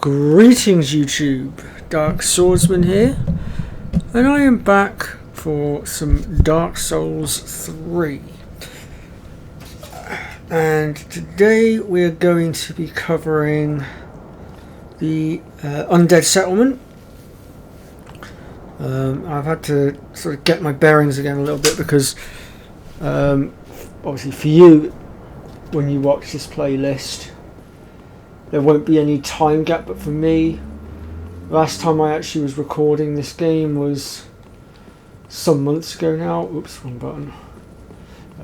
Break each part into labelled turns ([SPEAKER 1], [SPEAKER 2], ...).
[SPEAKER 1] Greetings YouTube, Dark Swordsman here, and I am back for some Dark Souls 3. And today we are going to be covering the undead settlement. I've had to sort of get my bearings again a little bit because obviously for you, when you watch this playlist, there won't be any time gap, but for me, last time I actually was recording this game was some months ago now. Oops, wrong button.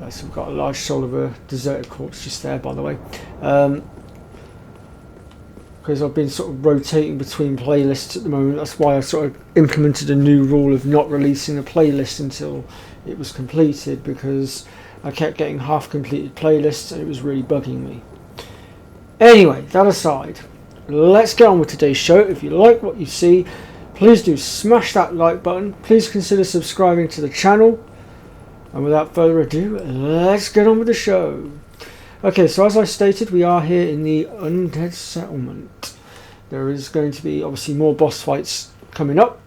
[SPEAKER 1] So we've got a large soul of a deserted corpse just there, by the way. Because I've been sort of rotating between playlists at the moment. That's why I sort of implemented a new rule of not releasing a playlist until it was completed, because I kept getting half completed playlists and it was really bugging me. Anyway, that aside, let's get on with today's show. If you like what you see, please do smash that like button. Please consider subscribing to the channel. And without further ado, let's get on with the show. Okay, so as I stated, we are here in the undead settlement. There is going to be obviously more boss fights coming up.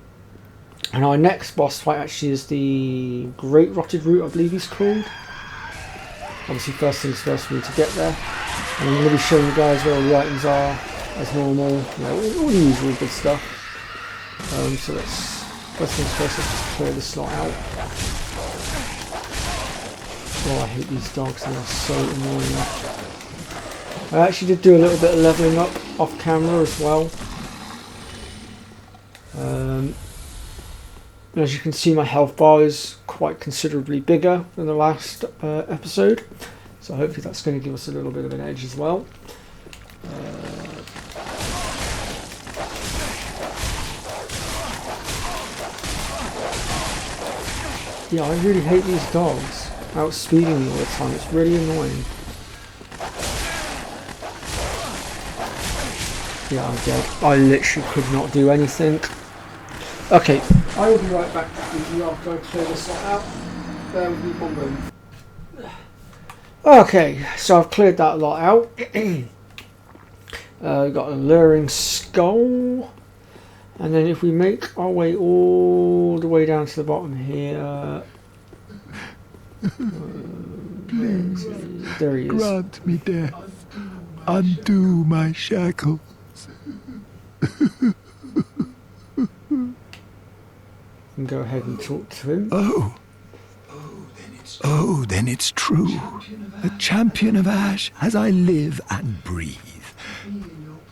[SPEAKER 1] And our next boss fight actually is the Great Rotted Root, I believe he's called. Obviously first things first, we need to get there. And I'm going to be showing you guys where all the items are as normal, you know, all the usual good stuff. So let's, first things first, let's just clear this slot out. Oh, I hate these dogs, they are so annoying. I actually did do a little bit of levelling up off camera as well. As you can see, my health bar is quite considerably bigger than the last episode. So hopefully that's going to give us a little bit of an edge as well. Yeah, I really hate these dogs outspeeding me all the time. It's really annoying. Yeah, I'm dead. I literally could not do anything. Okay, I will be right back with you after I clear this out. There will be one moment. Okay, so I've cleared that lot out. Got a luring skull, and then if we make our way all the way down to the bottom here,
[SPEAKER 2] Please,
[SPEAKER 1] there he is.
[SPEAKER 2] grant me death. Undo my shackles.
[SPEAKER 1] And go ahead and talk to him.
[SPEAKER 2] Oh, then it's true. A champion of Ash as I live and breathe.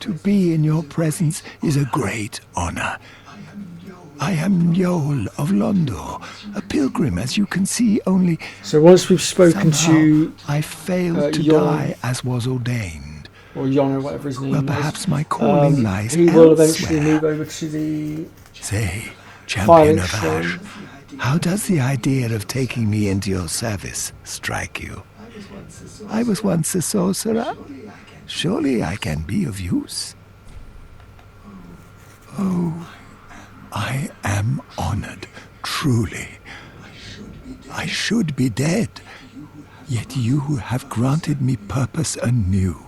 [SPEAKER 2] To be in your presence is a great honor. I am Yol of Londor, a pilgrim, as you can see, only...
[SPEAKER 1] So once we've spoken to...
[SPEAKER 2] I failed to
[SPEAKER 1] Yon,
[SPEAKER 2] die as was ordained.
[SPEAKER 1] or Yon, or whatever his name
[SPEAKER 2] Well,
[SPEAKER 1] is.
[SPEAKER 2] perhaps my calling lies
[SPEAKER 1] he will eventually
[SPEAKER 2] elsewhere.
[SPEAKER 1] move over to the...
[SPEAKER 2] Say, champion
[SPEAKER 1] Filing
[SPEAKER 2] of
[SPEAKER 1] throne.
[SPEAKER 2] Ash, how does the idea of taking me into your service strike you? I was once a sorcerer. Surely I can be of use. Oh, I am honored, truly. I should be dead, yet you have granted me purpose anew.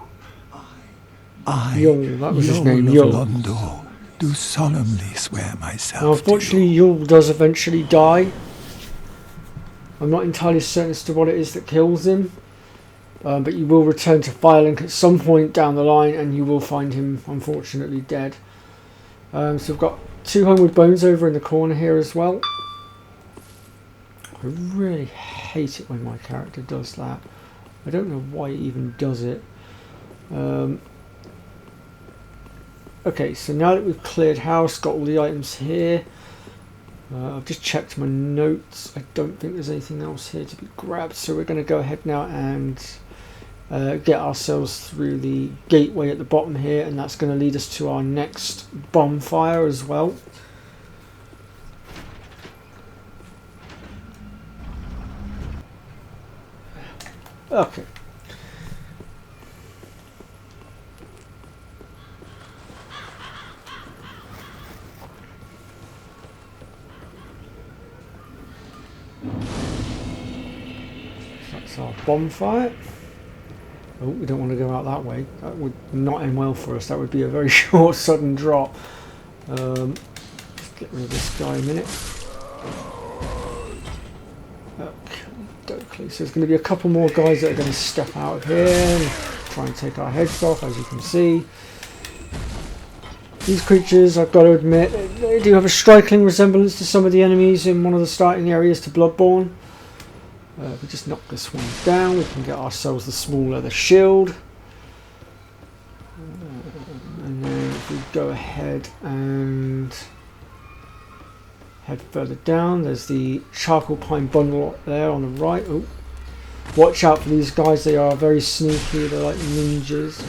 [SPEAKER 2] I,
[SPEAKER 1] Yul, that was his
[SPEAKER 2] Yul
[SPEAKER 1] name,
[SPEAKER 2] of
[SPEAKER 1] Yul.
[SPEAKER 2] Londor, do solemnly swear myself
[SPEAKER 1] Now, unfortunately, Yul does eventually die. I'm not entirely certain as to what it is that kills him. But you will return to Firelink at some point down the line, and you will find him, unfortunately, dead. So we've got 2 homeward bones over in the corner here as well. I really hate it when my character does that. I don't know why he even does it. Okay, so now that we've cleared house, got all the items here. I've just checked my notes. I don't think there's anything else here to be grabbed, so we're going to go ahead now and get ourselves through the gateway at the bottom here, and that's going to lead us to our next bonfire as well. Okay. That's our bonfire. Oh, we don't want to go out that way. That would not end well for us. That would be a very short, sudden drop. Let's get rid of this guy a minute. Okay, so there's going to be a couple more guys that are going to step out of here and try and take our heads off, as you can see. These creatures, I've got to admit, they do have a striking resemblance to some of the enemies in one of the starting areas to Bloodborne. If we just knock this one down, we can get ourselves the small leather shield. And then if we go ahead and head further down, there's the charcoal pine bundle up there on the right. Oh, watch out for these guys, they are very sneaky, they're like ninjas.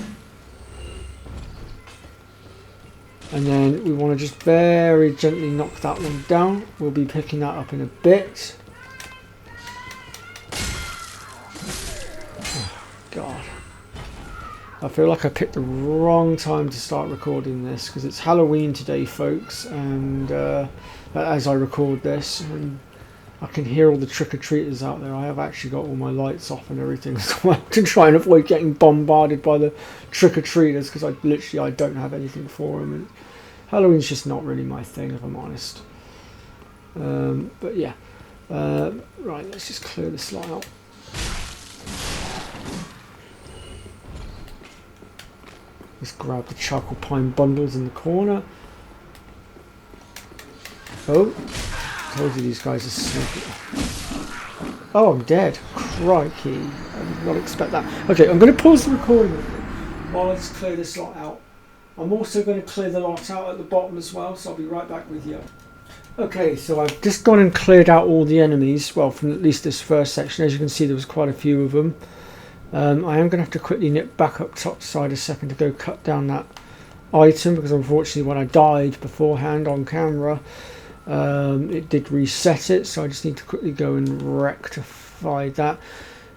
[SPEAKER 1] And then we want to just very gently knock that one down. We'll be picking that up in a bit. God, I feel like I picked the wrong time to start recording this because it's Halloween today, folks, and as I record this, and I can hear all the trick-or-treaters out there. I have actually got all my lights off and everything as well to try and avoid getting bombarded by the trick-or-treaters because I don't have anything for them, and Halloween's just not really my thing, if I'm honest. But yeah, right, let's just clear this lot out. Let's grab the charcoal pine bundles in the corner. Oh, told you these guys are sneaky. Oh, I'm dead. Crikey. I did not expect that. Okay, I'm going to pause the recording while I just clear this lot out. I'm also going to clear the lot out at the bottom as well, so I'll be right back with you. Okay, so I've just gone and cleared out all the enemies, well, from at least this first section. As you can see, there was quite a few of them. I am going to have to quickly nip back up top side a second to go cut down that item, because unfortunately when I died beforehand on camera, it did reset it, so I just need to quickly go and rectify that,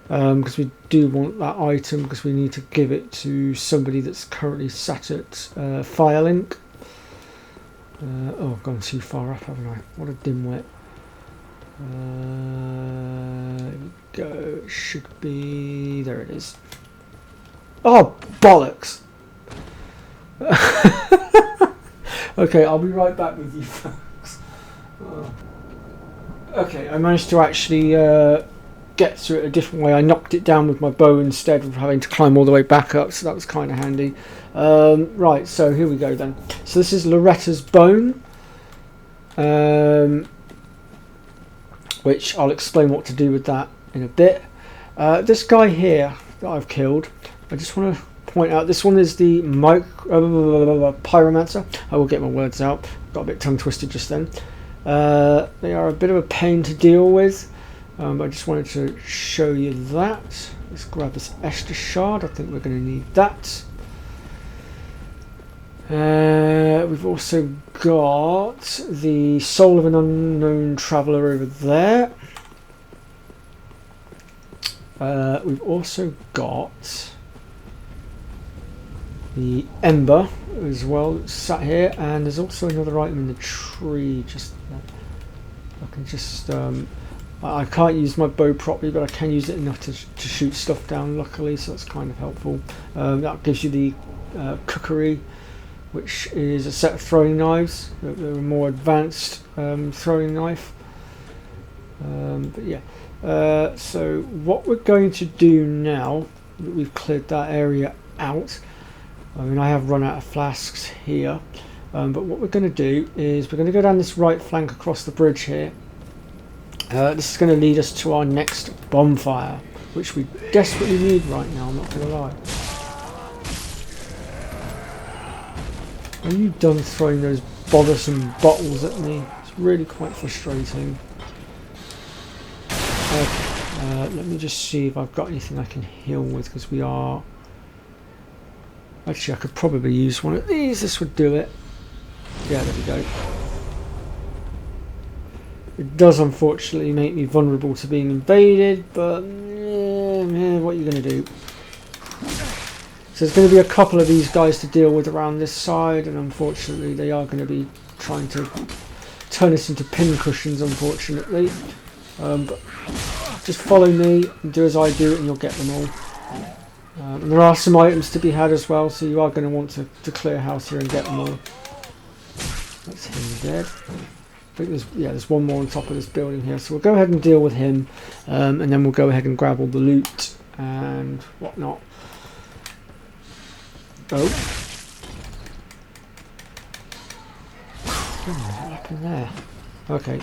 [SPEAKER 1] because we do want that item, because we need to give it to somebody that's currently sat at Firelink. Oh, I've gone too far up, haven't I? What a dimwit. There we go. It should be... there it is. Oh, bollocks! Okay, I'll be right back with you folks. Okay, I managed to actually get to it a different way. I knocked it down with my bow instead of having to climb all the way back up, so that was kind of handy. Right, so here we go then. So this is Loretta's bone, which I'll explain what to do with that in a bit. This guy here that I've killed, I just want to point out, this one is the Pyromancer. I will get my words out, got a bit tongue twisted just then. They are a bit of a pain to deal with. I just wanted to show you that. Let's grab this Esther shard, I think we're going to need that. We've also got the Soul of an Unknown Traveller over there. We've also got the Ember as well, sat here, and there's also another item in the tree. Just I can just I can't use my bow properly, but I can use it enough to shoot stuff down, luckily, so that's kind of helpful. That gives you the cookery, which is a set of throwing knives. They're a more advanced throwing knife. But yeah, so what we're going to do now that we've cleared that area out, I mean, I have run out of flasks here, but what we're going to do is we're going to go down this right flank across the bridge here. This is going to lead us to our next bonfire, which we desperately need right now, I'm not going to lie. Are you done throwing those bothersome bottles at me? It's really quite frustrating. Okay, let me just see if I've got anything I can heal with, because we are... Actually, I could probably use one of these. This would do it. Yeah, there we go. It does unfortunately make me vulnerable to being invaded, but what are you going to do? So there's going to be a couple of these guys to deal with around this side, and unfortunately they are going to be trying to turn us into pincushions, unfortunately. But just follow me and do as I do and you'll get them all. And there are some items to be had as well, so you are going to want to clear house here and get them all. That's him dead. I think there's one more on top of this building here, so we'll go ahead and deal with him, and then we'll go ahead and grab all the loot and whatnot. Oh. What happened there? Okay,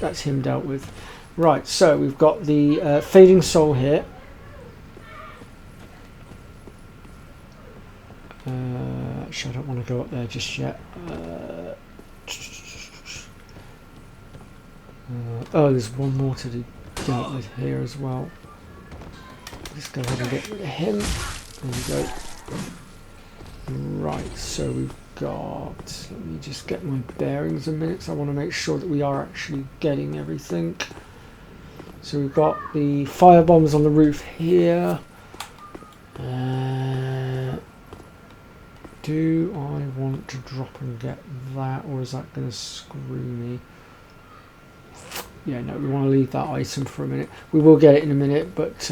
[SPEAKER 1] that's him dealt with. Right, so we've got the fading soul here. Actually, I don't want to go up there just yet. Oh, there's one more to be dealt with here as well. Let's go ahead and get rid of him. There we go. Right, so we've got... Let me just get my bearings a minute. So I want to make sure that we are actually getting everything. So we've got the fire bombs on the roof here. Do I want to drop and get that, or is that going to screw me? Yeah, no, we want to leave that item for a minute. We will get it in a minute, but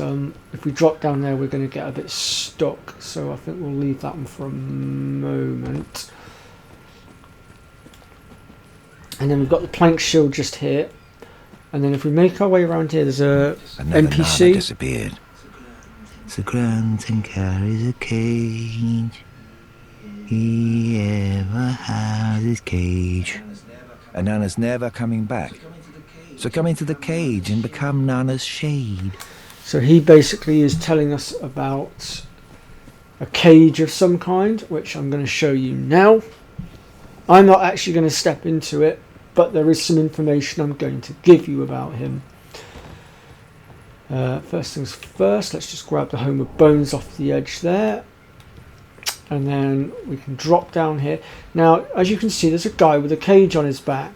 [SPEAKER 1] if we drop down there, we're going to get a bit stuck. So I think we'll leave that one for a moment. And then we've got the plank shield just here. And then if we make our way around here, there's a
[SPEAKER 2] Another
[SPEAKER 1] NPC.
[SPEAKER 2] Nana disappeared. The Grunton carries a cage. He ever has his cage. And Nana's never coming back. So come into the cage and become Nana's shade.
[SPEAKER 1] So he basically is telling us about a cage of some kind, which I'm going to show you now. I'm not actually going to step into it, but there is some information I'm going to give you about him. First things first, let's just grab the home of bones off the edge there. And then we can drop down here. Now, as you can see, there's a guy with a cage on his back.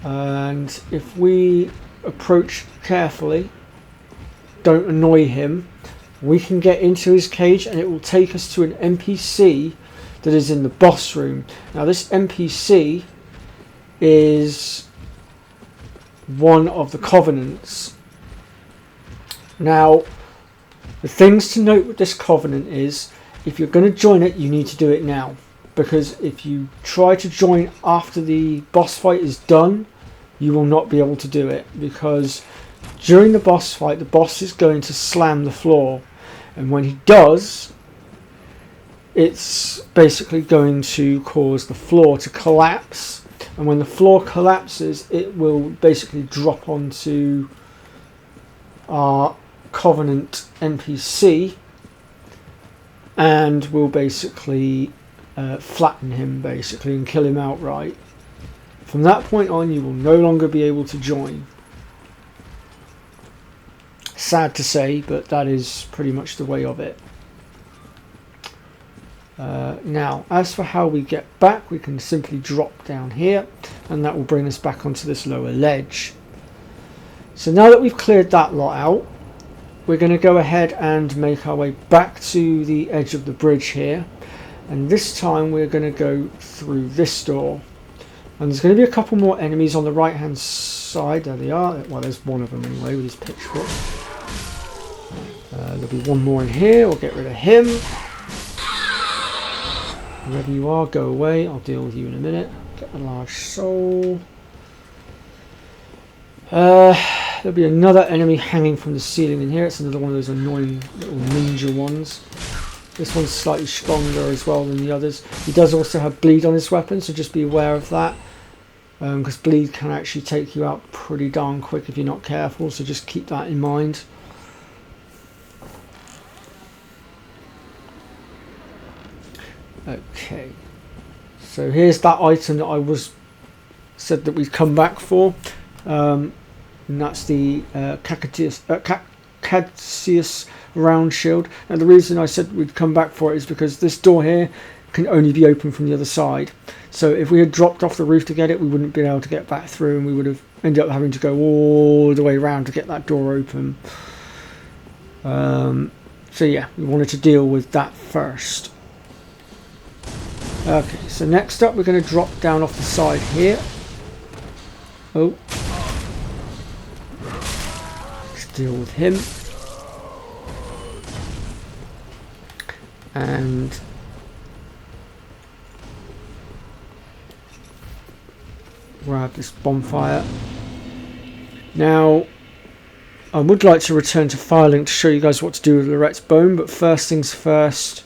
[SPEAKER 1] And if we approach carefully, don't annoy him, we can get into his cage and it will take us to an NPC that is in the boss room. Now, this NPC is one of the Covenants. Now, the things to note with this Covenant is, if you're going to join it, you need to do it now. Because if you try to join after the boss fight is done, you will not be able to do it. Because during the boss fight, the boss is going to slam the floor. And when he does, it's basically going to cause the floor to collapse. And when the floor collapses, it will basically drop onto our Covenant NPC and will basically flatten him basically and kill him outright. From that point on, you will no longer be able to join. Sad to say, but that is pretty much the way of it. Now, as for how we get back, we can simply drop down here and that will bring us back onto this lower ledge. So now that we've cleared that lot out, we're going to go ahead and make our way back to the edge of the bridge here. And this time we're going to go through this door. And there's going to be a couple more enemies on the right hand side. There they are. Well, there's one of them anyway with his pitchfork. There'll be one more in here. We'll get rid of him. Wherever you are, go away. I'll deal with you in a minute. Get the large soul. There'll be another enemy hanging from the ceiling in here. It's another one of those annoying little ninja ones. This one's slightly stronger as well than the others. He does also have bleed on his weapon, so just be aware of that. Because bleed can actually take you out pretty darn quick if you're not careful, so just keep that in mind. Okay, so here's that item that I said that we'd come back for. And that's the Caduceus round shield. Now the reason I said we'd come back for it is because this door here can only be opened from the other side. So if we had dropped off the roof to get it, we wouldn't be able to get back through and we would have ended up having to go all the way around to get that door open. So yeah, we wanted to deal with that first. Okay, so next up we're going to drop down off the side here. Oh. Let's deal with him. and grab this bonfire. Now, I would like to return to Firelink to show you guys what to do with Lorette's bone, but first things first,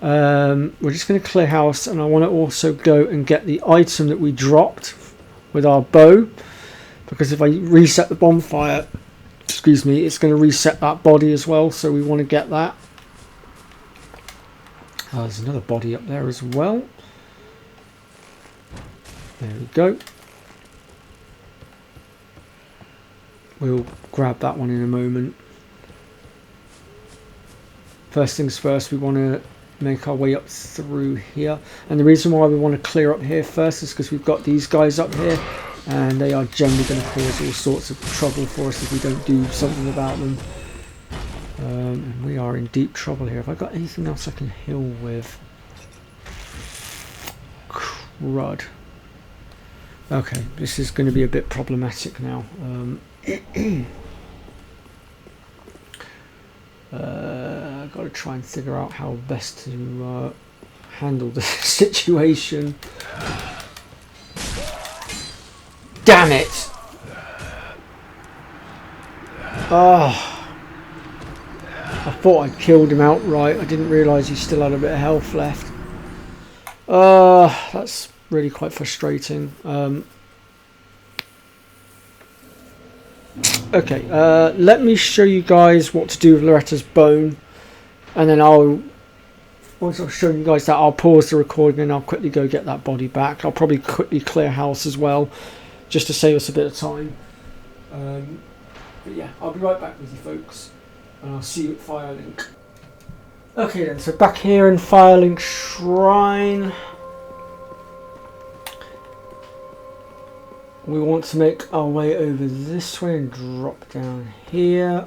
[SPEAKER 1] we're just going to clear house, and I want to also go and get the item that we dropped with our bow, because if I reset the bonfire, excuse me, it's going to reset that body as well, so we want to get that. There's another body up there as well. There we go. We'll grab that one in a moment. First things first, we want to make our way up through here. And the reason why we want to clear up here first is because we've got these guys up here. And they are generally going to cause all sorts of trouble for us if we don't do something about them. And we are in deep trouble here. Have I got anything else I can heal with? Crud. Okay, this is going to be a bit problematic now. I've got to try and figure out how best to handle the situation. Damn it! Oh, I thought I killed him outright. I didn't realise he still had a bit of health left. That's really quite frustrating. Okay, let me show you guys what to do with Loretta's bone, and then once I've shown you guys that, I'll pause the recording and I'll quickly go get that body back. I'll probably quickly clear house as well, just to save us a bit of time. But yeah, I'll be right back with you folks, and I'll see you at Firelink. Okay then, so back here in Firelink Shrine, we want to make our way over this way and drop down here.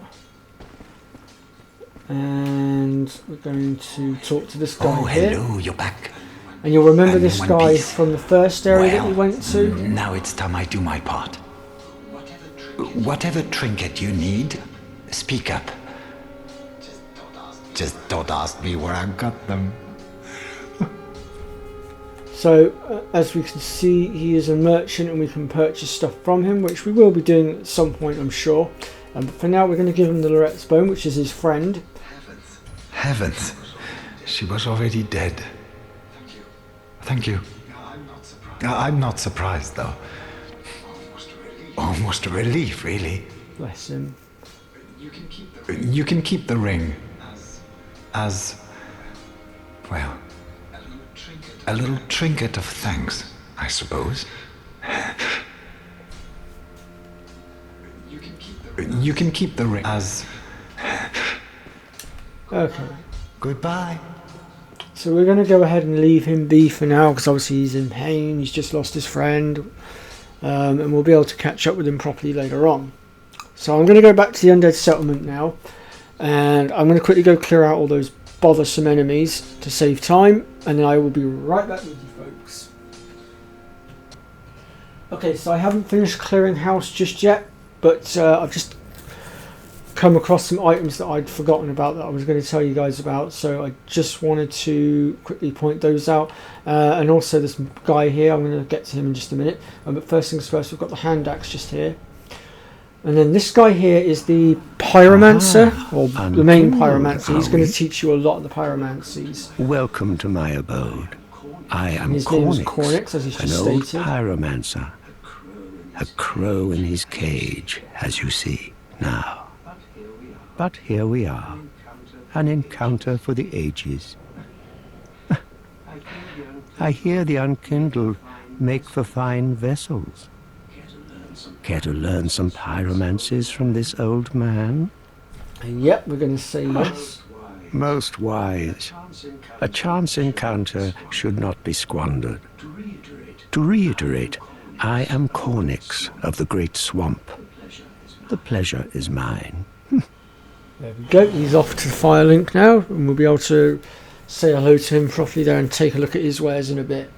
[SPEAKER 1] And we're going to talk to this guy here.
[SPEAKER 3] Oh, hello, you're back.
[SPEAKER 1] And you'll remember
[SPEAKER 3] And
[SPEAKER 1] this
[SPEAKER 3] One
[SPEAKER 1] guy
[SPEAKER 3] Piece.
[SPEAKER 1] from the first area that we went to.
[SPEAKER 3] Now it's time I do my part. Whatever trinket you need, speak up. Just don't ask me where I got them.
[SPEAKER 1] So, as we can see, he is a merchant and we can purchase stuff from him, which we will be doing at some point, I'm sure. But for now, we're going to give him the Lorette's bone, which is his friend.
[SPEAKER 3] Heavens, she was already dead. Thank you. I'm not surprised, though. Almost a relief, really.
[SPEAKER 1] Bless him.
[SPEAKER 3] You can keep the ring as, well, a little trinket of thanks, I suppose. You can keep the ring as...
[SPEAKER 1] Okay.
[SPEAKER 3] Goodbye.
[SPEAKER 1] So we're going to go ahead and leave him be for now, because obviously he's in pain, he's just lost his friend. And we'll be able to catch up with him properly later on. So I'm going to go back to the undead settlement now. And I'm going to quickly go clear out all those bothersome enemies to save time, and then I will be right back with you folks. Okay, so I haven't finished clearing house just yet, but I've just come across some items that I'd forgotten about that I was going to tell you guys about, so I just wanted to quickly point those out. And also this guy here, I'm going to get to him in just a minute, but first things first, we've got the hand axe just here. And then this guy here is the pyromancer, or the main pyromancer. He's going to teach you a lot of the pyromancies.
[SPEAKER 2] Welcome to my abode. I am
[SPEAKER 1] His name is
[SPEAKER 2] Cornix,
[SPEAKER 1] Cornix, as he's
[SPEAKER 2] an
[SPEAKER 1] just
[SPEAKER 2] old
[SPEAKER 1] stated.
[SPEAKER 2] pyromancer. A crow in his cage, as you see now. But here we are, an encounter for the ages. I hear the unkindled make for fine vessels. Care to learn some pyromancies from this old man?
[SPEAKER 1] Yep, we're going to say yes.
[SPEAKER 2] Most wise. A chance encounter should not be squandered. To reiterate, I am Cornix of the Great Swamp. The pleasure is mine.
[SPEAKER 1] There we go, he's off to Firelink now, and we'll be able to say hello to him properly there and take a look at his wares in a bit.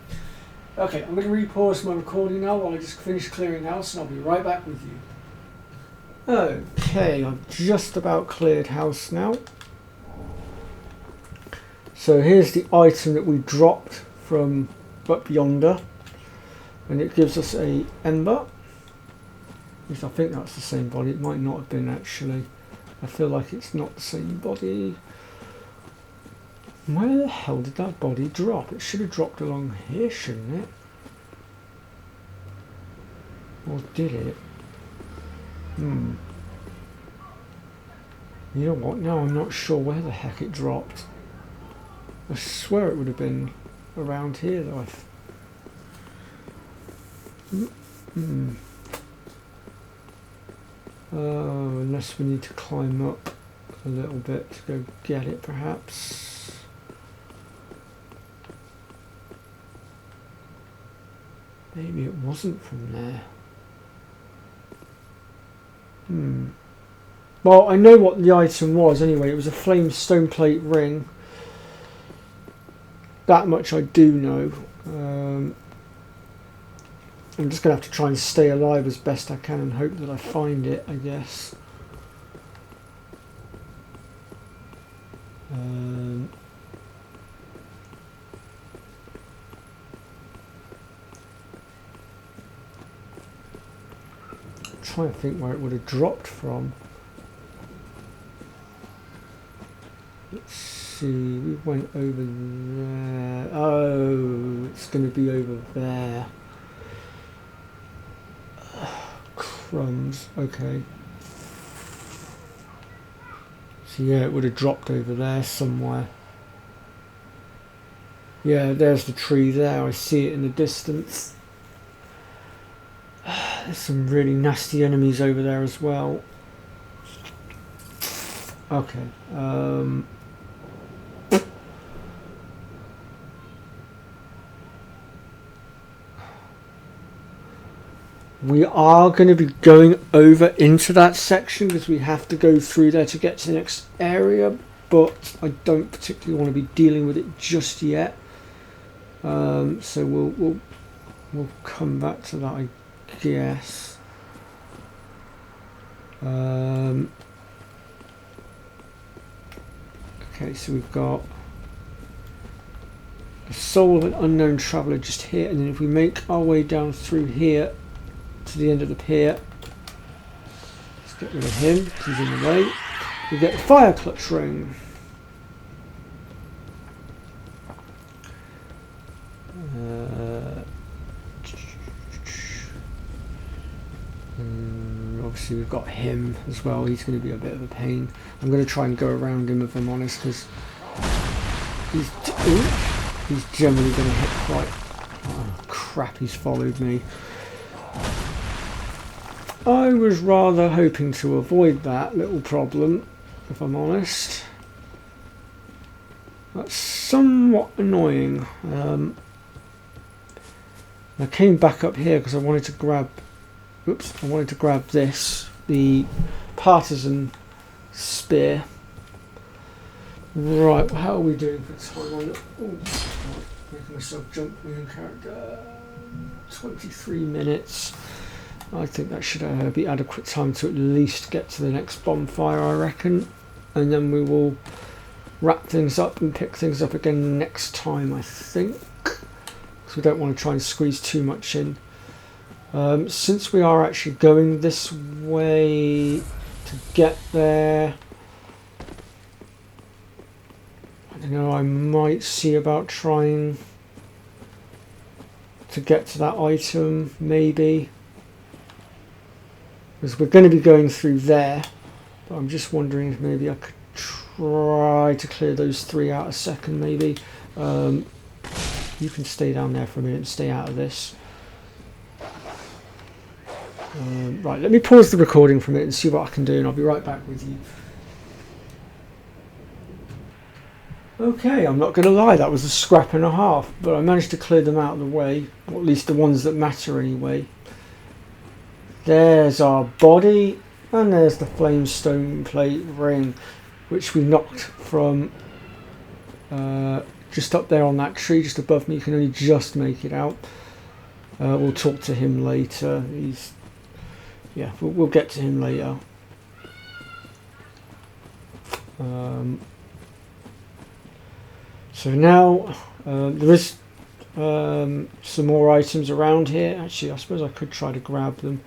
[SPEAKER 1] Okay, I'm going to repause my recording now while I just finish clearing house, and I'll be right back with you. Okay, I've just about cleared house now. So here's the item that we dropped from up yonder, and it gives us a ember. At least I think that's the same body. It might not have been actually. I feel like it's not the same body. Where the hell did that body drop? It should have dropped along here, shouldn't it? Or did it? You know what? Now I'm not sure where the heck it dropped. I swear it would have been around here though. Unless we need to climb up a little bit to go get it perhaps. Maybe it wasn't from there. Well, I know what the item was anyway. It was a flame stone plate ring. That much I do know. I'm just going to have to try and stay alive as best I can and hope that I find it, I guess. Trying to think where it would have dropped from. Let's see, we went over there. Oh, it's going to be over there. Crumbs, okay. So yeah, it would have dropped over there somewhere. Yeah, there's the tree there, I see it in the distance. There's some really nasty enemies over there as well. Okay. We are going to be going over into that section because we have to go through there to get to the next area, but I don't particularly want to be dealing with it just yet. So we'll come back to that, I guess. Okay, so we've got the soul of an unknown traveller just here, and then if we make our way down through here to the end of the pier, let's get rid of him because he's in the way. We get the fire clutch ring. Obviously we've got him as well. He's going to be a bit of a pain. I'm going to try and go around him if I'm honest, because he's generally going to hit quite... Oh crap, he's followed me. I was rather hoping to avoid that little problem, if I'm honest. That's somewhat annoying. I came back up here because I wanted to grab... Oops, I wanted to grab this, the partisan spear. Right, how are we doing for time on it? Making myself jump my own character. 23 minutes. I think that should be adequate time to at least get to the next bonfire, I reckon. And then we will wrap things up and pick things up again next time, I think. Because we don't want to try and squeeze too much in. Since we are actually going this way to get there, I don't know, I might see about trying to get to that item, maybe. Because we're going to be going through there, but I'm just wondering if maybe I could try to clear those 3 out a second, maybe. You can stay down there for a minute and stay out of this. Right, let me pause the recording for a minute and see what I can do, and I'll be right back with you. Okay, I'm not going to lie, that was a scrap and a half, but I managed to clear them out of the way, or at least the ones that matter anyway. There's our body, and there's the flame stone plate ring, which we knocked from just up there on that tree, just above me. You can only just make it out. We'll talk to him later. Yeah, we'll get to him later. So now there is some more items around here. Actually, I suppose I could try to grab them.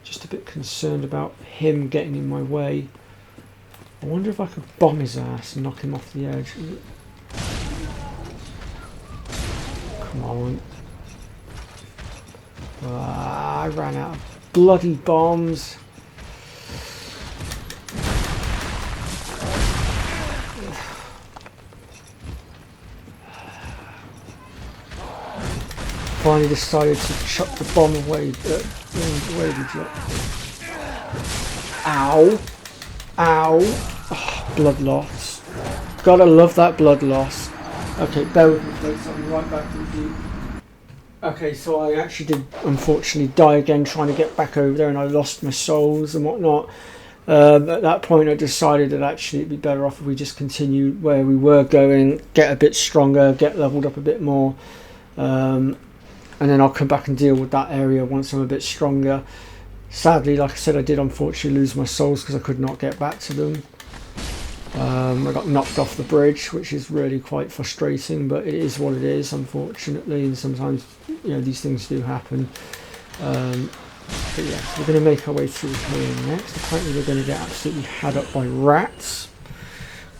[SPEAKER 1] Just a bit concerned about him getting in my way. I wonder if I could bomb his ass and knock him off the edge. Come on. I ran out of bloody bombs. Finally decided to chuck the bomb away. Ow! Ow! Oh, blood loss. Gotta love that blood loss. Okay, bear with me folks, I'll be right back with you. Okay, so I actually did unfortunately die again trying to get back over there, and I lost my souls and whatnot. At that point I decided that actually it'd be better off if we just continued where we were going, get a bit stronger, get leveled up a bit more. And then I'll come back and deal with that area once I'm a bit stronger. Sadly, like I said, I did unfortunately lose my souls because I could not get back to them. I got knocked off the bridge, which is really quite frustrating, but it is what it is, unfortunately, and sometimes, you know, these things do happen. But yeah, we're going to make our way through here next. Apparently we're going to get absolutely had up by rats.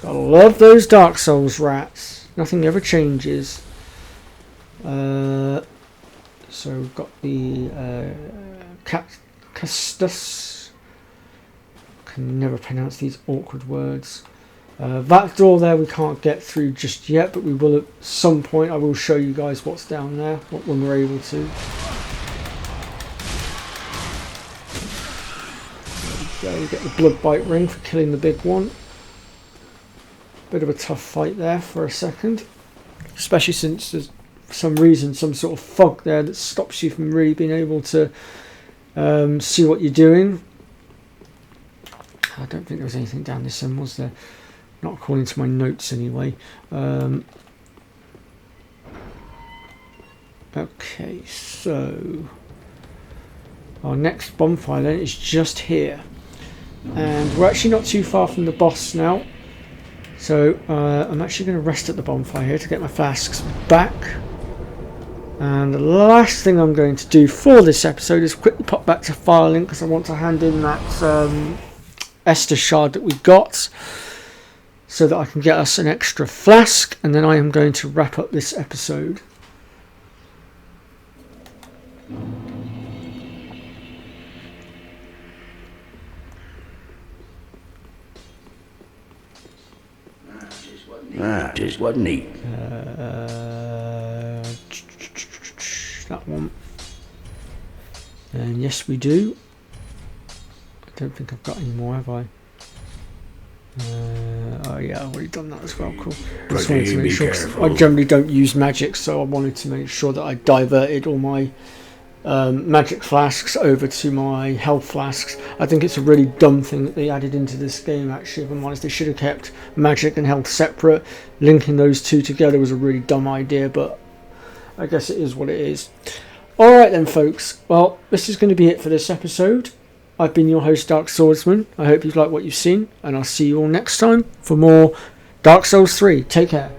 [SPEAKER 1] Gotta love those Dark Souls rats. Nothing ever changes. So we've got the Custus. Can never pronounce these awkward words. That door there we can't get through just yet, but we will at some point. I will show you guys what's down there when we're able to. There we go, we get the blood bite ring for killing the big one. Bit of a tough fight there for a second, especially since there's for some reason some sort of fog there that stops you from really being able to see what you're doing. I don't think there was anything down this end, was there? Not according to my notes anyway. Okay, so our next bonfire then is just here, and we're actually not too far from the boss now. So I'm actually going to rest at the bonfire here to get my flasks back. And the last thing I'm going to do for this episode is quickly pop back to Firelink because I want to hand in that Esther shard that we got so that I can get us an extra flask, and then I am going to wrap up this episode.
[SPEAKER 4] Just wasn't neat.
[SPEAKER 1] That one. And yes, we do. I don't think I've got any more, have I? Oh yeah, I've already done that as well. Cool. Just wanted to make sure, 'cause I generally don't use magic, so I wanted to make sure that I diverted all my magic flasks over to my health flasks. I think it's a really dumb thing that they added into this game, actually. If I'm honest, they should have kept magic and health separate. Linking those two together was a really dumb idea, but I guess it is what it is. Alright then folks, well this is going to be it for this episode. I've been your host Dark Swordsman. I hope you've liked what you've seen, and I'll see you all next time for more Dark Souls 3. Take care.